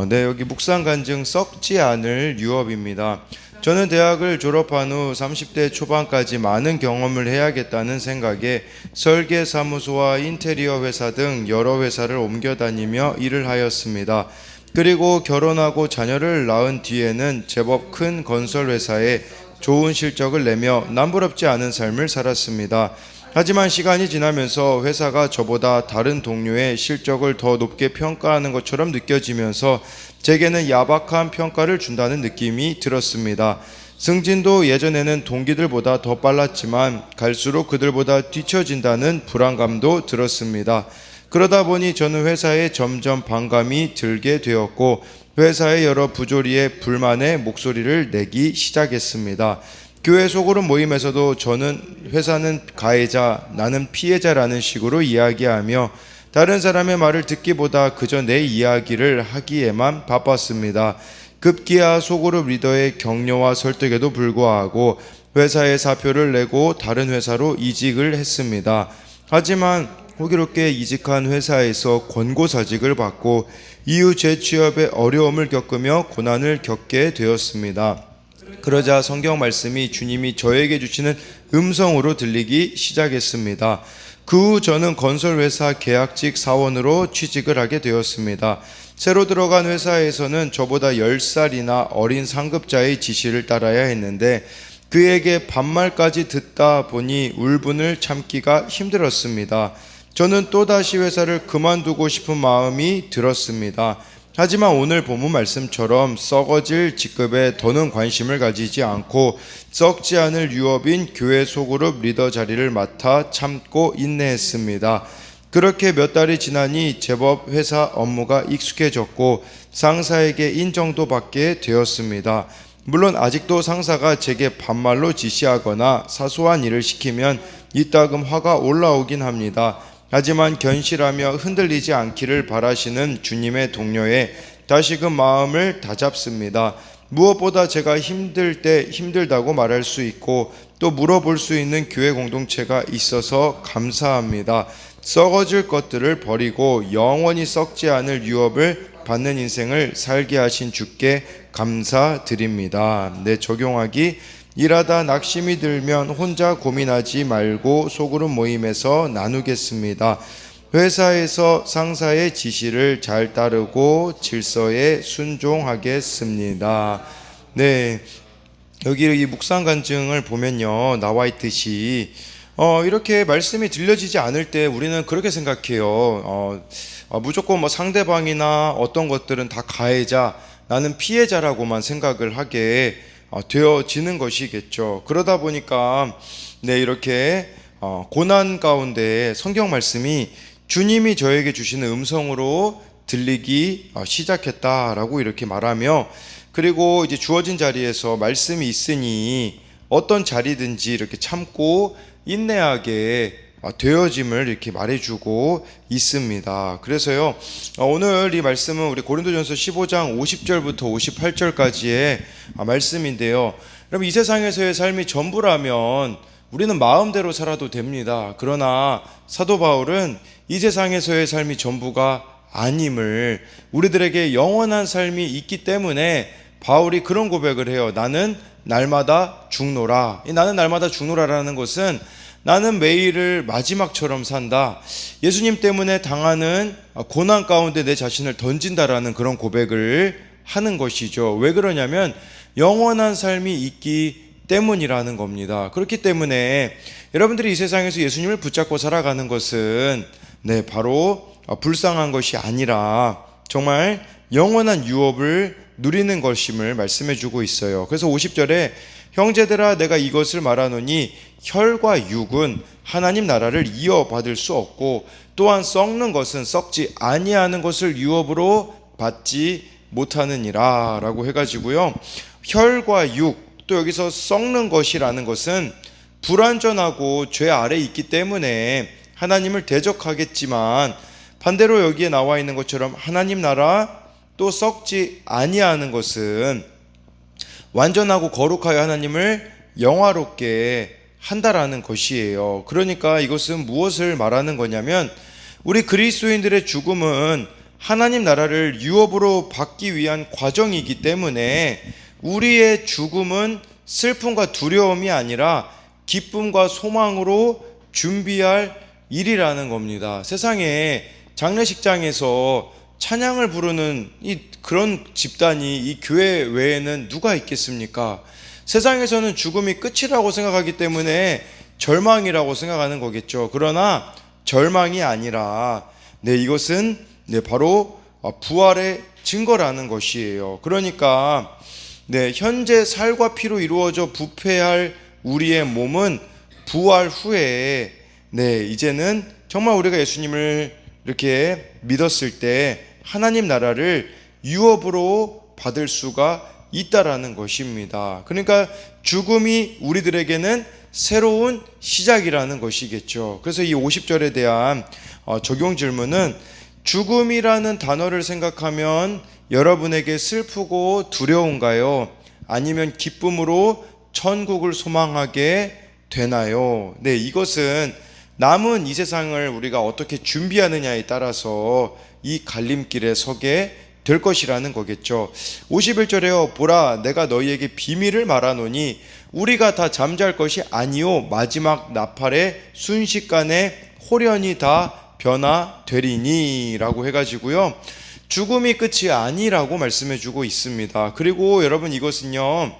네, 여기 묵상 간증 썩지 않을 유업입니다. 저는 대학을 졸업한 후 30대 초반까지 많은 경험을 해야겠다는 생각에 설계사무소와 인테리어 회사 등 여러 회사를 옮겨 다니며 일을 하였습니다. 그리고 결혼하고 자녀를 낳은 뒤에는 제법 큰 건설 회사에 좋은 실적을 내며 남부럽지 않은 삶을 살았습니다. 하지만 시간이 지나면서 회사가 저보다 다른 동료의 실적을 더 높게 평가하는 것처럼 느껴지면서 제게는 야박한 평가를 준다는 느낌이 들었습니다. 승진도 예전에는 동기들보다 더 빨랐지만 갈수록 그들보다 뒤처진다는 불안감도 들었습니다. 그러다 보니 저는 회사에 점점 반감이 들게 되었고 회사의 여러 부조리에 불만의 목소리를 내기 시작했습니다. 교회 소그룹 모임에서도 저는 회사는 가해자, 나는 피해자라는 식으로 이야기하며 다른 사람의 말을 듣기보다 그저 내 이야기를 하기에만 바빴습니다. 급기야 소그룹 리더의 격려와 설득에도 불구하고 회사에 사표를 내고 다른 회사로 이직을 했습니다. 하지만 호기롭게 이직한 회사에서 권고사직을 받고 이후 재취업에 어려움을 겪으며 고난을 겪게 되었습니다. 그러자 성경 말씀이 주님이 저에게 주시는 음성으로 들리기 시작했습니다. 그 후 저는 건설회사 계약직 사원으로 취직을 하게 되었습니다. 새로 들어간 회사에서는 저보다 10살이나 어린 상급자의 지시를 따라야 했는데 그에게 반말까지 듣다 보니 울분을 참기가 힘들었습니다. 저는 또다시 회사를 그만두고 싶은 마음이 들었습니다. 하지만 오늘 본문 말씀처럼 썩어질 직급에 더는 관심을 가지지 않고 썩지 않을 유업인 교회 소그룹 리더 자리를 맡아 참고 인내했습니다. 그렇게 몇 달이 지나니 제법 회사 업무가 익숙해졌고 상사에게 인정도 받게 되었습니다. 물론 아직도 상사가 제게 반말로 지시하거나 사소한 일을 시키면 이따금 화가 올라오긴 합니다. 하지만 견실하며 흔들리지 않기를 바라시는 주님의 동료에 다시금 마음을 다잡습니다. 무엇보다 제가 힘들 때 힘들다고 말할 수 있고 또 물어볼 수 있는 교회 공동체가 있어서 감사합니다. 썩어질 것들을 버리고 영원히 썩지 않을 유업을 받는 인생을 살게 하신 주께 감사드립니다. 적용하기. 일하다 낙심이 들면 혼자 고민하지 말고 소그룹 모임에서 나누겠습니다. 회사에서 상사의 지시를 잘 따르고 질서에 순종하겠습니다. 여기 이 묵상 간증을 보면요, 나와 있듯이 이렇게 말씀이 들려지지 않을 때 우리는 그렇게 생각해요. 무조건 상대방이나 어떤 것들은 다 가해자, 나는 피해자라고만 생각을 하게 되어지는 것이겠죠. 그러다 보니까 이렇게 고난 가운데 성경 말씀이 주님이 저에게 주시는 음성으로 들리기 시작했다라고 이렇게 말하며, 그리고 이제 주어진 자리에서 말씀이 있으니 어떤 자리든지 이렇게 참고 인내하게 되어짐을 이렇게 말해주고 있습니다. 그래서요, 오늘 이 말씀은 우리 고린도전서 15장 50절부터 58절까지의 말씀인데요. 여러분, 이 세상에서의 삶이 전부라면 우리는 마음대로 살아도 됩니다. 그러나 사도 바울은 이 세상에서의 삶이 전부가 아님을, 우리들에게 영원한 삶이 있기 때문에 바울이 그런 고백을 해요. 나는 날마다 죽노라. 이 나는 날마다 죽노라라는 것은 나는 매일을 마지막처럼 산다. 예수님 때문에 당하는 고난 가운데 내 자신을 던진다라는 그런 고백을 하는 것이죠. 왜 그러냐면 영원한 삶이 있기 때문이라는 겁니다. 그렇기 때문에 여러분들이 이 세상에서 예수님을 붙잡고 살아가는 것은 바로 불쌍한 것이 아니라 정말 영원한 유업을 누리는 것임을 말씀해 주고 있어요. 그래서 50절에 형제들아 내가 이것을 말하노니 혈과 육은 하나님 나라를 이어받을 수 없고 또한 썩는 것은 썩지 아니하는 것을 유업으로 받지 못하느니라 라고 해가지고요, 혈과 육, 또 여기서 썩는 것이라는 것은 불완전하고 죄 아래 있기 때문에 하나님을 대적하겠지만, 반대로 여기에 나와 있는 것처럼 하나님 나라 또 썩지 아니하는 것은 완전하고 거룩하여 하나님을 영화롭게 한다라는 것이에요. 그러니까 이것은 무엇을 말하는 거냐면 우리 그리스도인들의 죽음은 하나님 나라를 유업으로 받기 위한 과정이기 때문에 우리의 죽음은 슬픔과 두려움이 아니라 기쁨과 소망으로 준비할 일이라는 겁니다. 세상에 장례식장에서 찬양을 부르는 그런 집단이 이 교회 외에는 누가 있겠습니까? 세상에서는 죽음이 끝이라고 생각하기 때문에 절망이라고 생각하는 거겠죠. 그러나 절망이 아니라 이것은 바로 부활의 증거라는 것이에요. 그러니까 현재 살과 피로 이루어져 부패할 우리의 몸은 부활 후에 이제는 정말 우리가 예수님을 이렇게 믿었을 때 하나님 나라를 유업으로 받을 수가 있다라는 것입니다. 그러니까 죽음이 우리들에게는 새로운 시작이라는 것이겠죠. 그래서 이 50절에 대한 적용 질문은 죽음이라는 단어를 생각하면 여러분에게 슬프고 두려운가요? 아니면 기쁨으로 천국을 소망하게 되나요? 이것은 남은 이 세상을 우리가 어떻게 준비하느냐에 따라서 이 갈림길에 서게 될 것이라는 거겠죠. 51절에요. 보라, 내가 너희에게 비밀을 말하노니 우리가 다 잠잘 것이 아니요 마지막 나팔의 순식간에 홀연히 다 변화되리니 라고 해가지고요, 죽음이 끝이 아니라고 말씀해 주고 있습니다. 그리고 여러분, 이것은요,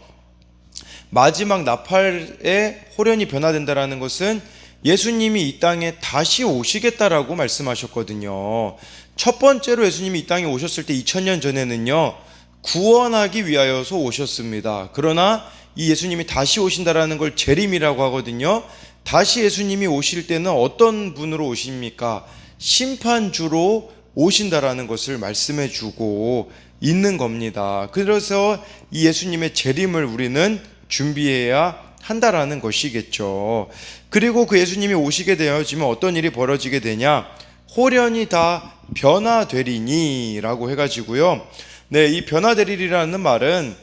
마지막 나팔에 홀연히 변화된다라는 것은 예수님이 이 땅에 다시 오시겠다라고 말씀하셨거든요. 첫 번째로 예수님이 이 땅에 오셨을 때 2000년 전에는요, 구원하기 위하여서 오셨습니다. 그러나 이 예수님이 다시 오신다라는 걸 재림이라고 하거든요. 다시 예수님이 오실 때는 어떤 분으로 오십니까? 심판주로 오신다라는 것을 말씀해 주고 있는 겁니다. 그래서 이 예수님의 재림을 우리는 준비해야 한다라는 것이겠죠. 그리고 그 예수님이 오시게 되어지면 어떤 일이 벌어지게 되냐? 홀연히 다 변화되리니 라고 해가지고요, 이 변화되리라는 말은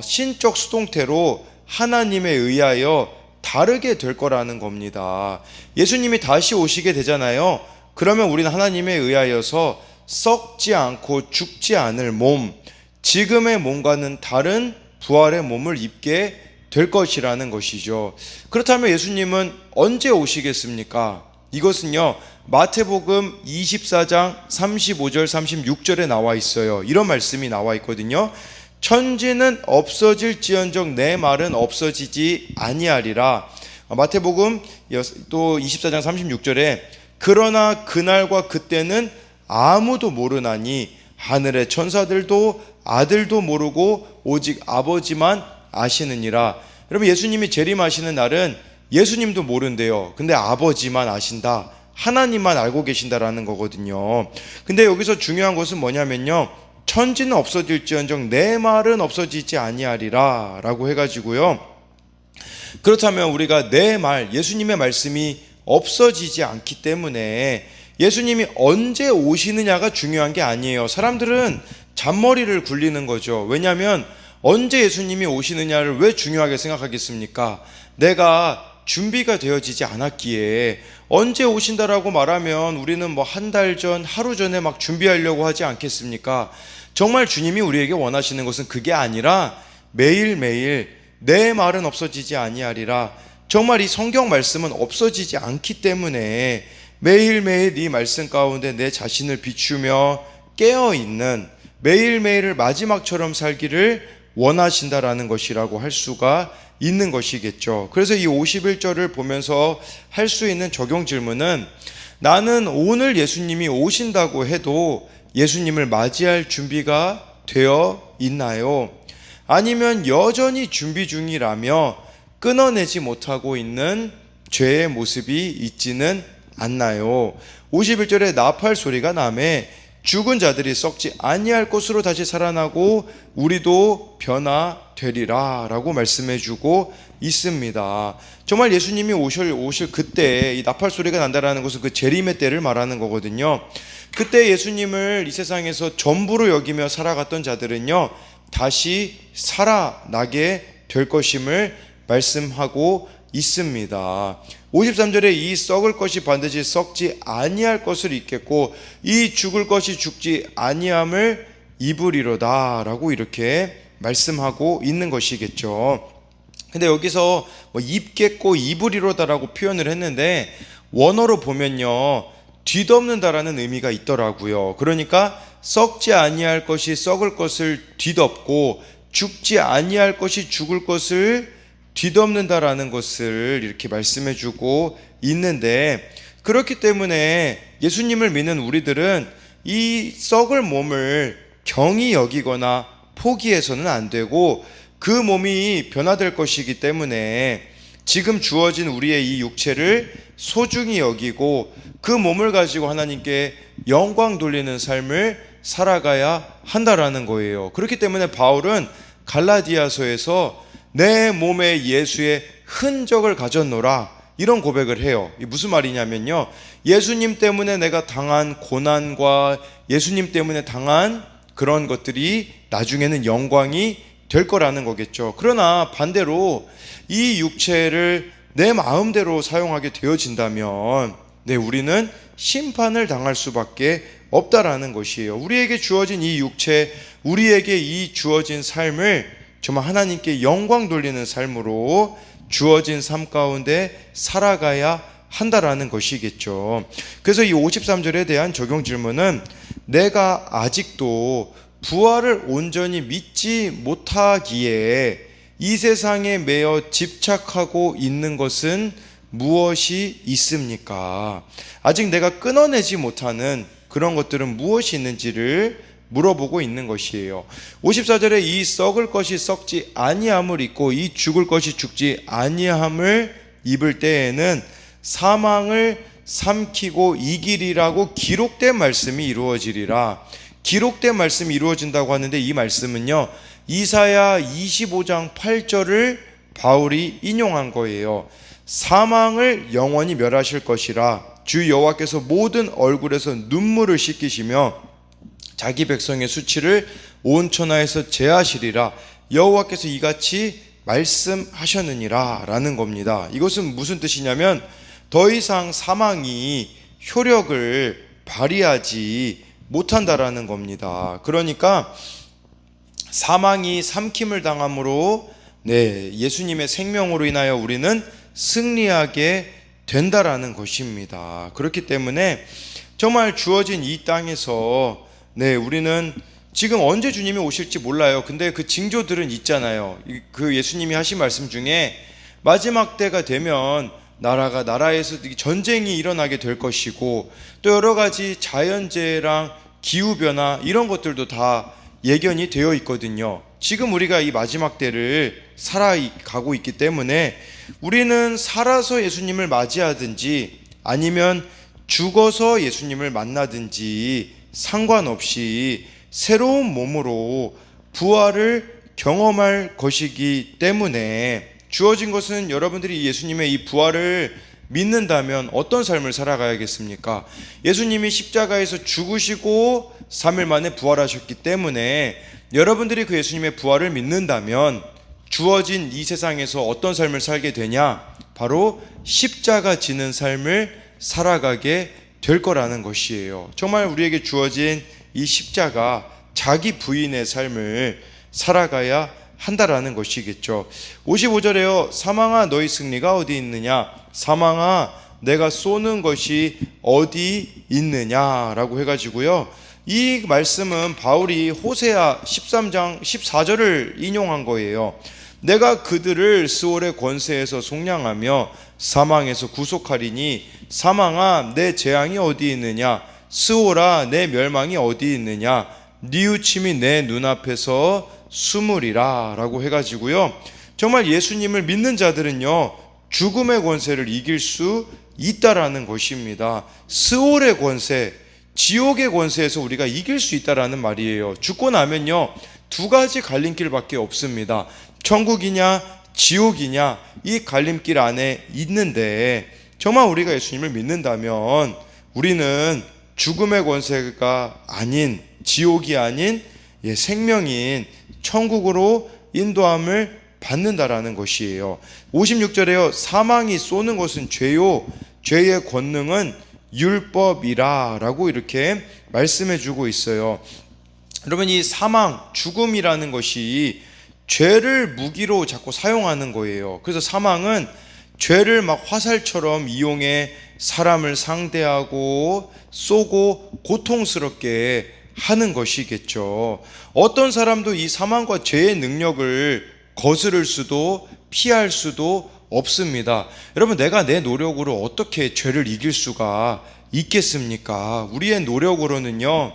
신적 수동태로 하나님에 의하여 다르게 될 거라는 겁니다. 예수님이 다시 오시게 되잖아요. 그러면 우리는 하나님에 의하여서 썩지 않고 죽지 않을 몸, 지금의 몸과는 다른 부활의 몸을 입게 될 것이라는 것이죠. 그렇다면 예수님은 언제 오시겠습니까? 이것은요, 마태복음 24장 35절 36절에 나와 있어요. 이런 말씀이 나와 있거든요. 천지는 없어질지언정 내 말은 없어지지 아니하리라. 마태복음 또 24장 36절에 그러나 그날과 그때는 아무도 모르나니 하늘의 천사들도 아들도 모르고 오직 아버지만 아시느니라. 여러분, 예수님이 재림하시는 날은 예수님도 모른대요. 근데 아버지만 아신다, 하나님만 알고 계신다라는 거거든요. 근데 여기서 중요한 것은 뭐냐면요, 천지는 없어질지언정 내 말은 없어지지 아니하리라 라고 해가지고요, 그렇다면 우리가 내 말, 예수님의 말씀이 없어지지 않기 때문에 예수님이 언제 오시느냐가 중요한 게 아니에요. 사람들은 잔머리를 굴리는 거죠. 왜냐하면 언제 예수님이 오시느냐를 왜 중요하게 생각하겠습니까? 내가 준비가 되어지지 않았기에 언제 오신다라고 말하면 우리는 뭐 한 달 전, 하루 전에 막 준비하려고 하지 않겠습니까? 정말 주님이 우리에게 원하시는 것은 그게 아니라 매일매일 내 말은 없어지지 아니하리라. 정말 이 성경 말씀은 없어지지 않기 때문에 매일매일 이 말씀 가운데 내 자신을 비추며 깨어있는, 매일매일을 마지막처럼 살기를 원하신다라는 것이라고 할 수가 있는 것이겠죠. 그래서 이 51절을 보면서 할 수 있는 적용 질문은, 나는 오늘 예수님이 오신다고 해도 예수님을 맞이할 준비가 되어 있나요? 아니면 여전히 준비 중이라며 끊어내지 못하고 있는 죄의 모습이 있지는 않나요? 51절에 나팔 소리가 나매 죽은 자들이 썩지 아니할 것으로 다시 살아나고 우리도 변화되리라 라고 말씀해 주고 있습니다. 정말 예수님이 오실 그때 이 나팔 소리가 난다라는 것은 그 재림의 때를 말하는 거거든요. 그때 예수님을 이 세상에서 전부로 여기며 살아갔던 자들은요, 다시 살아나게 될 것임을 말씀하고 있습니다. 53절에 이 썩을 것이 반드시 썩지 아니할 것을 입겠고 이 죽을 것이 죽지 아니함을 입으리로다 라고 이렇게 말씀하고 있는 것이겠죠. 근데 여기서 뭐 입겠고 입으리로다라고 표현을 했는데 원어로 보면요 뒤덮는다라는 의미가 있더라고요. 그러니까 썩지 아니할 것이 썩을 것을 뒤덮고 죽지 아니할 것이 죽을 것을 뒤덮는다라는 것을 이렇게 말씀해 주고 있는데, 그렇기 때문에 예수님을 믿는 우리들은 이 썩을 몸을 경히 여기거나 포기해서는 안 되고 그 몸이 변화될 것이기 때문에 지금 주어진 우리의 이 육체를 소중히 여기고 그 몸을 가지고 하나님께 영광 돌리는 삶을 살아가야 한다라는 거예요. 그렇기 때문에 바울은 갈라디아서에서 내 몸에 예수의 흔적을 가졌노라 이런 고백을 해요. 이게 무슨 말이냐면요, 예수님 때문에 내가 당한 고난과 예수님 때문에 당한 그런 것들이 나중에는 영광이 될 거라는 거겠죠. 그러나 반대로 이 육체를 내 마음대로 사용하게 되어진다면 우리는 심판을 당할 수밖에 없다라는 것이에요. 우리에게 주어진 이 육체, 우리에게 이 주어진 삶을 정말 하나님께 영광 돌리는 삶으로 주어진 삶 가운데 살아가야 한다라는 것이겠죠. 그래서 이 53절에 대한 적용 질문은 내가 아직도 부활을 온전히 믿지 못하기에 이 세상에 매여 집착하고 있는 것은 무엇이 있습니까? 아직 내가 끊어내지 못하는 그런 것들은 무엇이 있는지를 물어보고 있는 것이에요. 54절에 이 썩을 것이 썩지 아니함을 입고 이 죽을 것이 죽지 아니함을 입을 때에는 사망을 삼키고 이기리라고 기록된 말씀이 이루어지리라. 기록된 말씀이 이루어진다고 하는데 이 말씀은요 이사야 25장 8절을 바울이 인용한 거예요. 사망을 영원히 멸하실 것이라 주 여호와께서 모든 얼굴에서 눈물을 씻기시며 자기 백성의 수치를 온 천하에서 제하시리라. 여호와께서 이같이 말씀하셨느니라 라는 겁니다. 이것은 무슨 뜻이냐면 더 이상 사망이 효력을 발휘하지 못한다라는 겁니다. 그러니까 사망이 삼킴을 당함으로 예수님의 생명으로 인하여 우리는 승리하게 된다라는 것입니다. 그렇기 때문에 정말 주어진 이 땅에서 우리는 지금 언제 주님이 오실지 몰라요. 근데 그 징조들은 있잖아요. 그 예수님이 하신 말씀 중에 마지막 때가 되면 나라에서 전쟁이 일어나게 될 것이고 또 여러 가지 자연재해랑 기후변화 이런 것들도 다 예견이 되어 있거든요. 지금 우리가 이 마지막 때를 살아가고 있기 때문에 우리는 살아서 예수님을 맞이하든지 아니면 죽어서 예수님을 만나든지 상관없이 새로운 몸으로 부활을 경험할 것이기 때문에 주어진 것은 여러분들이 예수님의 이 부활을 믿는다면 어떤 삶을 살아가야겠습니까? 예수님이 십자가에서 죽으시고 3일 만에 부활하셨기 때문에 여러분들이 그 예수님의 부활을 믿는다면 주어진 이 세상에서 어떤 삶을 살게 되냐? 바로 십자가 지는 삶을 살아가게 될 거라는 것이에요. 정말 우리에게 주어진 이 십자가 자기 부인의 삶을 살아가야 한다라는 것이겠죠. 55절에요. 사망아 너희 승리가 어디 있느냐? 사망아 내가 쏘는 것이 어디 있느냐라고 해가지고요. 이 말씀은 바울이 호세아 13장 14절을 인용한 거예요. 내가 그들을 스올의 권세에서 속량하며 사망에서 구속하리니 사망아 내 재앙이 어디 있느냐? 스올아 내 멸망이 어디 있느냐? 뉘우침이 내 눈앞에서 숨으리라 라고 해가지고요. 정말 예수님을 믿는 자들은요 죽음의 권세를 이길 수 있다라는 것입니다. 스올의 권세, 지옥의 권세에서 우리가 이길 수 있다라는 말이에요. 죽고 나면요 두 가지 갈림길밖에 없습니다. 천국이냐 지옥이냐 이 갈림길 안에 있는데 정말 우리가 예수님을 믿는다면 우리는 죽음의 권세가 아닌 지옥이 아닌 생명인 천국으로 인도함을 받는다라는 것이에요. 56절에요. 사망이 쏘는 것은 죄요, 죄의 권능은 율법이라 라고 이렇게 말씀해 주고 있어요. 여러분, 이 사망, 죽음이라는 것이 죄를 무기로 자꾸 사용하는 거예요. 그래서 사망은 죄를 막 화살처럼 이용해 사람을 상대하고 쏘고 고통스럽게 하는 것이겠죠. 어떤 사람도 이 사망과 죄의 능력을 거스를 수도 피할 수도 없습니다. 여러분, 내가 내 노력으로 어떻게 죄를 이길 수가 있겠습니까? 우리의 노력으로는요,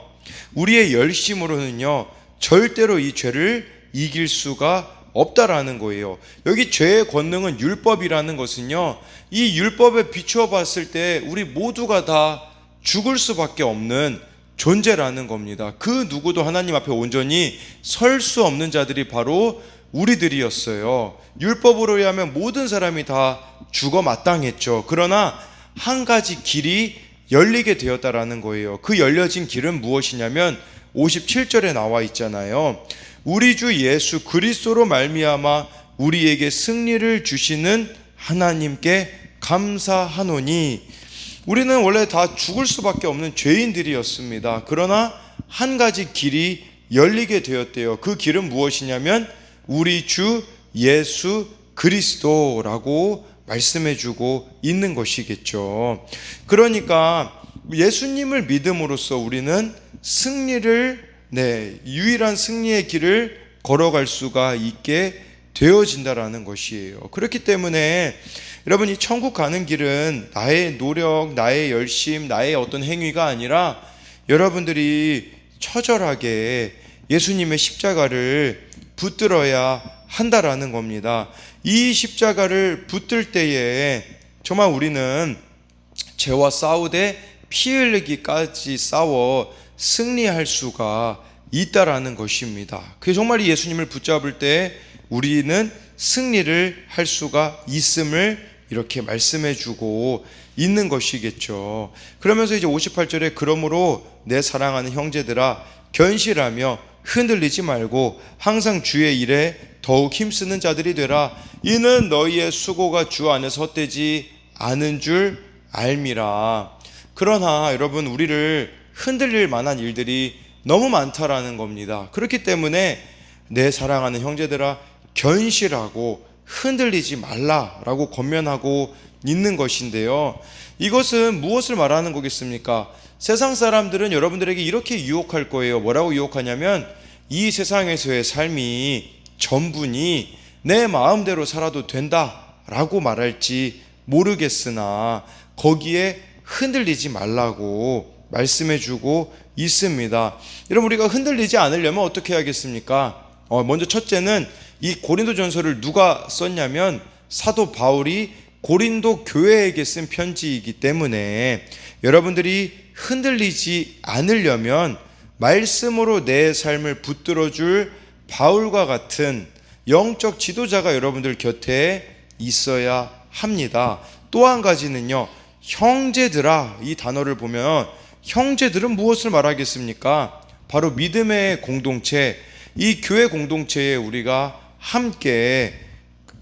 우리의 열심으로는요, 절대로 이 죄를 이길 수가 없다라는 거예요. 여기 죄의 권능은 율법이라는 것은요, 이 율법에 비추어 봤을 때 우리 모두가 다 죽을 수밖에 없는 존재라는 겁니다. 그 누구도 하나님 앞에 온전히 설 수 없는 자들이 바로 우리들이었어요. 율법으로 의하면 모든 사람이 다 죽어 마땅했죠. 그러나 한 가지 길이 열리게 되었다라는 거예요. 그 열려진 길은 무엇이냐면 57절에 나와 있잖아요. 우리 주 예수 그리스도로 말미암아 우리에게 승리를 주시는 하나님께 감사하노니. 우리는 원래 다 죽을 수밖에 없는 죄인들이었습니다. 그러나 한 가지 길이 열리게 되었대요. 그 길은 무엇이냐면 우리 주 예수 그리스도라고 말씀해주고 있는 것이겠죠. 그러니까 예수님을 믿음으로써 우리는 승리를, 유일한 승리의 길을 걸어갈 수가 있게 되어진다라는 것이에요. 그렇기 때문에 여러분, 이 천국 가는 길은 나의 노력, 나의 열심, 나의 어떤 행위가 아니라 여러분들이 처절하게 예수님의 십자가를 붙들어야 한다라는 겁니다. 이 십자가를 붙들 때에 정말 우리는 죄와 싸우되 피 흘리기까지 싸워 승리할 수가 있다라는 것입니다. 그게 정말 이 예수님을 붙잡을 때 우리는 승리를 할 수가 있음을 이렇게 말씀해 주고 있는 것이겠죠. 그러면서 이제 58절에 그러므로 내 사랑하는 형제들아 견실하며 흔들리지 말고 항상 주의 일에 더욱 힘쓰는 자들이 되라. 이는 너희의 수고가 주 안에서 헛되지 않은 줄 알미라. 그러나 여러분, 우리를 흔들릴 만한 일들이 너무 많다라는 겁니다. 그렇기 때문에 내 사랑하는 형제들아 견실하고 흔들리지 말라라고 권면하고 있는 것인데요. 이것은 무엇을 말하는 거겠습니까? 세상 사람들은 여러분들에게 이렇게 유혹할 거예요. 뭐라고 유혹하냐면 이 세상에서의 삶이 전부니 내 마음대로 살아도 된다라고 말할지 모르겠으나 거기에 흔들리지 말라고 말씀해주고 있습니다. 여러분, 우리가 흔들리지 않으려면 어떻게 해야겠습니까? 먼저 첫째는 이 고린도전서를 누가 썼냐면 사도 바울이 고린도 교회에게 쓴 편지이기 때문에 여러분들이 흔들리지 않으려면 말씀으로 내 삶을 붙들어줄 바울과 같은 영적 지도자가 여러분들 곁에 있어야 합니다. 또 한 가지는요, 형제들아, 이 단어를 보면 형제들은 무엇을 말하겠습니까? 바로 믿음의 공동체, 이 교회 공동체에 우리가 함께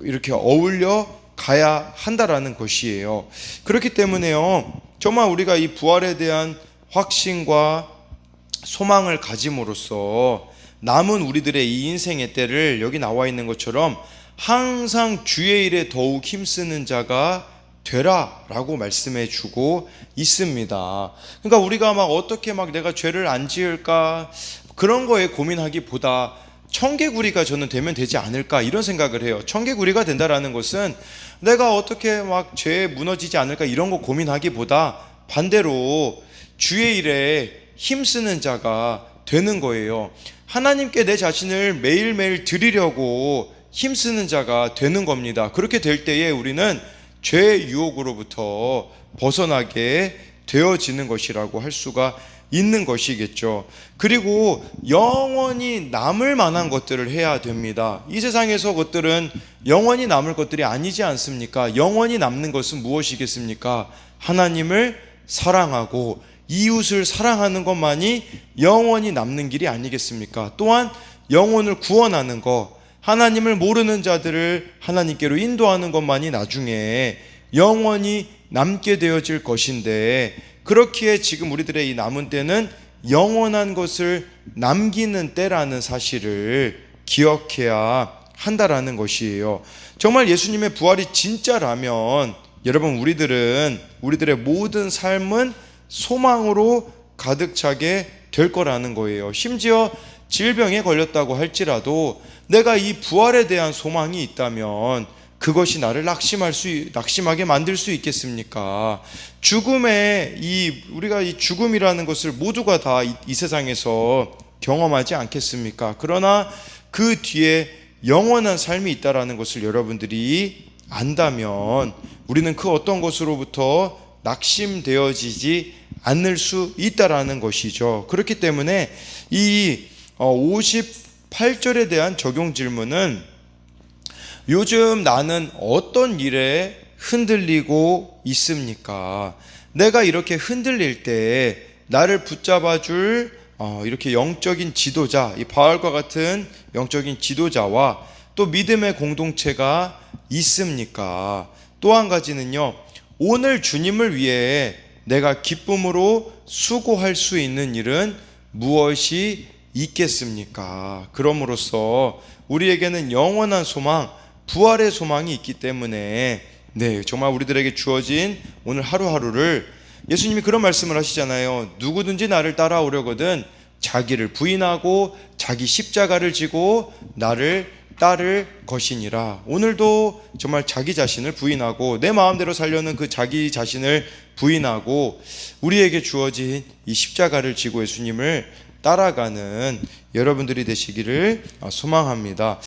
이렇게 어울려 가야 한다라는 것이에요. 그렇기 때문에요, 정말 우리가 이 부활에 대한 확신과 소망을 가짐으로써 남은 우리들의 이 인생의 때를 여기 나와 있는 것처럼 항상 주의 일에 더욱 힘쓰는 자가 되라 라고 말씀해 주고 있습니다. 그러니까 우리가 막 어떻게 막 내가 죄를 안 지을까 그런 거에 고민하기보다 청개구리가 저는 되면 되지 않을까 이런 생각을 해요. 청개구리가 된다라는 것은 내가 어떻게 막 죄에 무너지지 않을까 이런 거 고민하기보다 반대로 주의 일에 힘쓰는 자가 되는 거예요. 하나님께 내 자신을 매일매일 드리려고 힘쓰는 자가 되는 겁니다. 그렇게 될 때에 우리는 죄의 유혹으로부터 벗어나게 되어지는 것이라고 할 수가 있는 것이겠죠. 그리고 영원히 남을 만한 것들을 해야 됩니다. 이 세상에서 것들은 영원히 남을 것들이 아니지 않습니까? 영원히 남는 것은 무엇이겠습니까? 하나님을 사랑하고 이웃을 사랑하는 것만이 영원히 남는 길이 아니겠습니까? 또한 영혼을 구원하는 것, 하나님을 모르는 자들을 하나님께로 인도하는 것만이 나중에 영원히 남게 되어질 것인데, 그렇기에 지금 우리들의 이 남은 때는 영원한 것을 남기는 때라는 사실을 기억해야 한다라는 것이에요. 정말 예수님의 부활이 진짜라면 여러분, 우리들의 모든 삶은 소망으로 가득 차게 될 거라는 거예요. 심지어 질병에 걸렸다고 할지라도 내가 이 부활에 대한 소망이 있다면 그것이 나를 낙심하게 만들 수 있겠습니까? 우리가 이 죽음이라는 것을 모두가 다 이 세상에서 경험하지 않겠습니까? 그러나 그 뒤에 영원한 삶이 있다라는 것을 여러분들이 안다면 우리는 그 어떤 것으로부터 낙심되어지지 않을 수 있다라는 것이죠. 그렇기 때문에 이 58절에 대한 적용 질문은, 요즘 나는 어떤 일에 흔들리고 있습니까? 내가 이렇게 흔들릴 때 나를 붙잡아줄 이렇게 영적인 지도자, 이 바울과 같은 영적인 지도자와 또 믿음의 공동체가 있습니까? 또 한 가지는요, 오늘 주님을 위해 내가 기쁨으로 수고할 수 있는 일은 무엇이 있겠습니까? 그럼으로써 우리에게는 영원한 소망, 부활의 소망이 있기 때문에 정말 우리들에게 주어진 오늘 하루하루를, 예수님이 그런 말씀을 하시잖아요. 누구든지 나를 따라오려거든 자기를 부인하고 자기 십자가를 지고 나를 따를 것이니라. 오늘도 정말 자기 자신을 부인하고 내 마음대로 살려는 그 자기 자신을 부인하고 우리에게 주어진 이 십자가를 지고 예수님을 따라가는 여러분들이 되시기를 소망합니다.